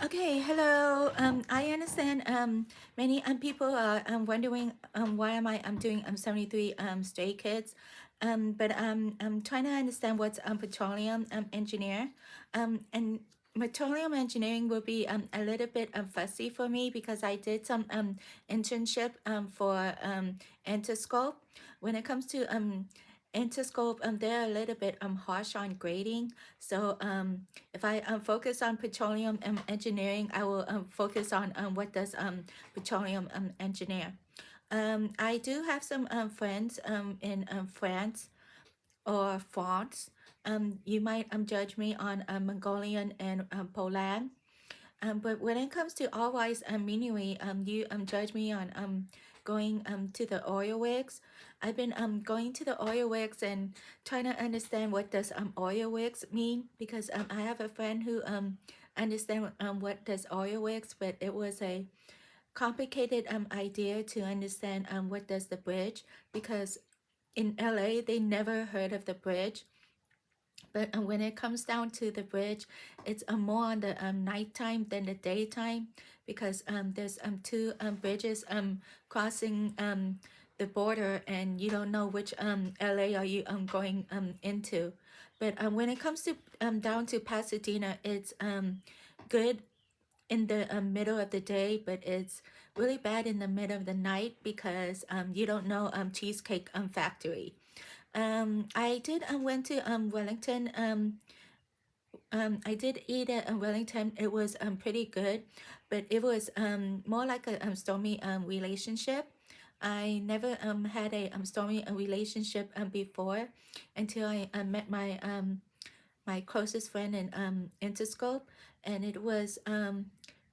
Okay, hello. I understand many people are wondering why am I doing 73 stray kids, but I'm trying to understand what's petroleum engineer, and petroleum engineering will be a little bit fussy for me because I did some internship for Interscope. When it comes to Interscope, they're a little bit harsh on grading, so if I focus on petroleum engineering, I will focus on what does petroleum engineer. I do have some friends in France or France. You might judge me on Mongolian and Poland. But when it comes to all-wise meaning, you judge me on going to the oil rigs. I've been going to the oil rigs and trying to understand what does oil rigs mean, because I have a friend who understand what does oil rigs, but it was a complicated idea to understand what does the bridge, because in LA they never heard of the bridge. But when it comes down to the bridge, it's more on the nighttime than the daytime, because there's two bridges crossing the border, and you don't know which LA are you going into. But when it comes to down to Pasadena, it's good in the middle of the day, but it's really bad in the middle of the night, because you don't know Cheesecake Factory. I did went to Wellington. I did eat at Wellington. It was pretty good, but it was more like a stormy relationship. I never had a stormy relationship before, until I met my closest friend in Interscope, and it was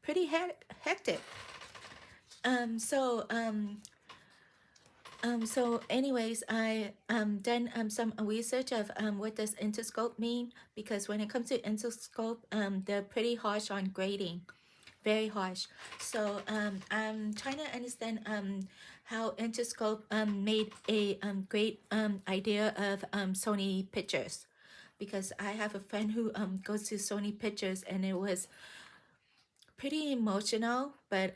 pretty hectic. So so anyways, I done some research of what does Interscope mean, because when it comes to Interscope, they're pretty harsh on grading, very harsh. So I'm trying to understand how Interscope made a great idea of Sony Pictures, because I have a friend who goes to Sony Pictures, and it was pretty emotional, but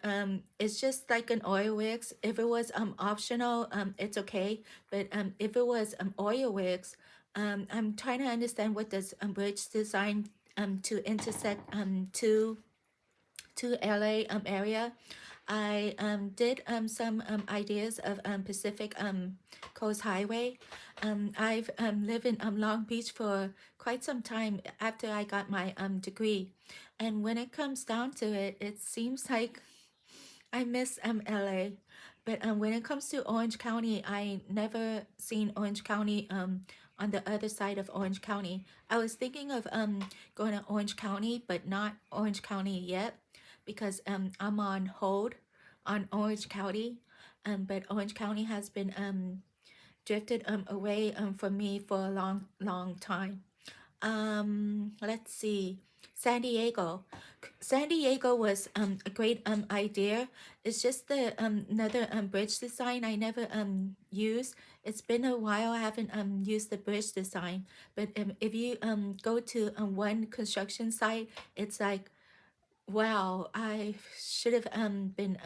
it's just like an oil rigs. If it was optional, it's okay. But if it was oil rigs, I'm trying to understand what does bridge design to intersect to LA area. I did some ideas of Pacific Coast Highway. I've lived in Long Beach for quite some time after I got my degree, and when it comes down to it, it seems like I miss LA. But when it comes to Orange County, I never seen Orange County on the other side of Orange County. I was thinking of going to Orange County, but not Orange County yet, because I'm on hold on Orange County. But Orange County has been drifted away from me for a long time. Let's see. San Diego. San Diego was a great idea. It's just the another bridge design I never used. It's been a while I haven't used the bridge design. But if you go to one construction site, it's like, wow, I should have been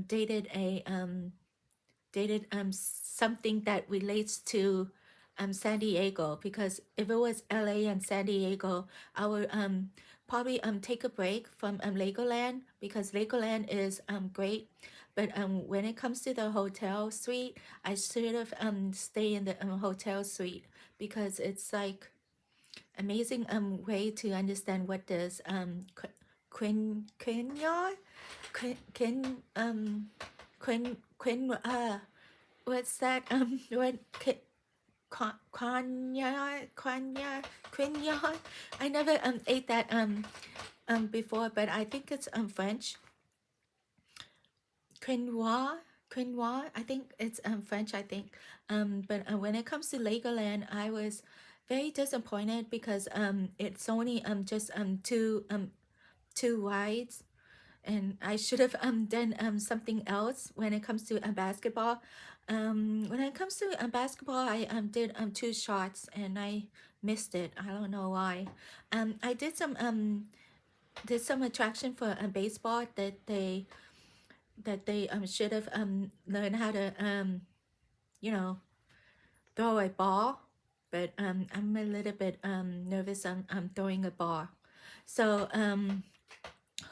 dated a dated something that relates to San Diego, because if it was LA and San Diego, I would probably take a break from Legoland, because Legoland is great, but when it comes to the hotel suite, I should have stay in the hotel suite, because it's like amazing way to understand what does quinoa quin quin what's that what quinoa. I never ate that before, but I think it's French. Quinoa, quinoa. I think it's French. I think. But when it comes to Legoland, I was very disappointed, because it's only just two rides, and I should have done something else when it comes to basketball. When it comes to basketball, I did two shots, and I missed it. I don't know why. I did some attraction for baseball that they should have learned how to you know, throw a ball, but I'm a little bit nervous on throwing a ball. So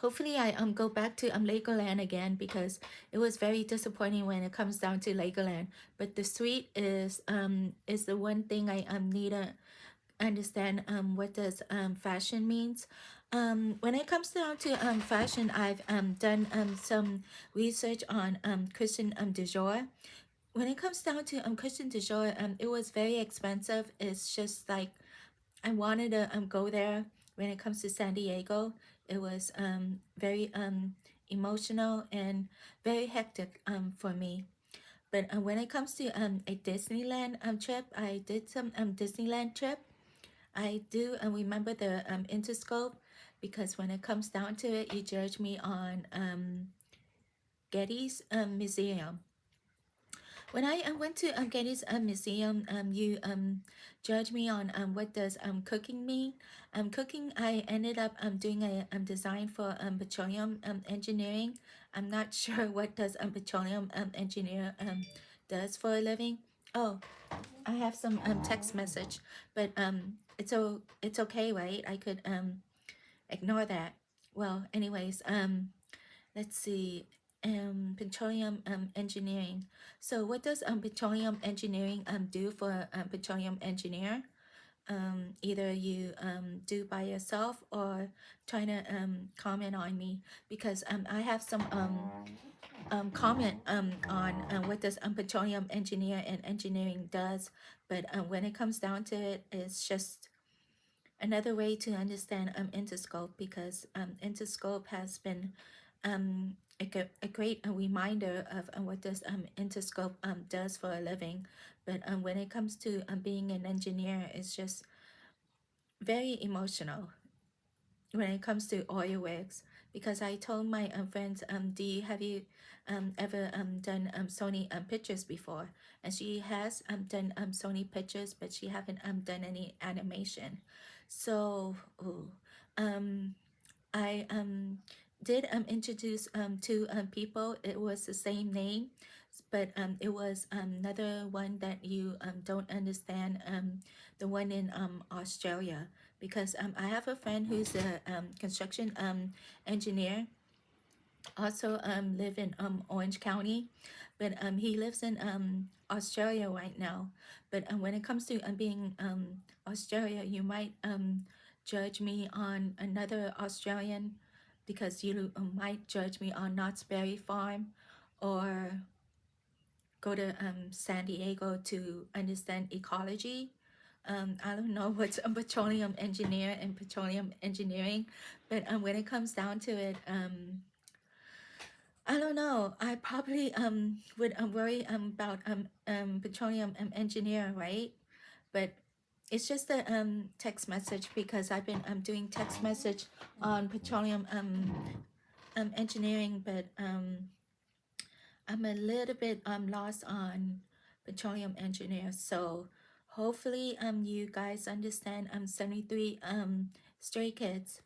hopefully I go back to Legoland again, because it was very disappointing when it comes down to Legoland. But the suite is the one thing I need to understand what does fashion means. When it comes down to fashion, I've done some research on Christian Dior. When it comes down to Christian Dior, it was very expensive. It's just like I wanted to go there. When it comes to San Diego, it was very emotional and very hectic for me. But when it comes to a Disneyland trip, I did some Disneyland trip. I do remember the Interscope, because when it comes down to it, you judge me on Getty's Museum. When I went to Getty's museum, you judged me on what does cooking mean. Cooking, I ended up doing a design for petroleum engineering. I'm not sure what does petroleum engineer does for a living. Oh, I have some text message, but it's okay, right? I could ignore that. Well, anyways, let's see. Petroleum engineering. So what does petroleum engineering do for petroleum engineer? Either you do by yourself or trying to comment on me, because I have some comment on what does petroleum engineer and engineering does. But when it comes down to it, it's just another way to understand Interscope, because Interscope has been a great reminder of what does Interscope does for a living. But when it comes to being an engineer, it's just very emotional when it comes to oil rigs, because I told my friends, have you ever done Sony pictures before? And she has done Sony pictures, but she haven't done any animation. So ooh, um, I did introduce two people. It was the same name, but it was another one that you don't understand. The one in Australia, because I have a friend who's a construction engineer, also live in Orange County, but he lives in Australia right now. But when it comes to being Australia, you might judge me on another Australian, because you might judge me on Knott's Berry Farm, or go to San Diego to understand ecology. I don't know what's a petroleum engineer and petroleum engineering, but when it comes down to it, I don't know. I probably would worry about petroleum engineer, right? But it's just a text message, because I've been doing text message on petroleum engineering, but I'm a little bit lost on petroleum engineer. So hopefully you guys understand 73 Stray Kids.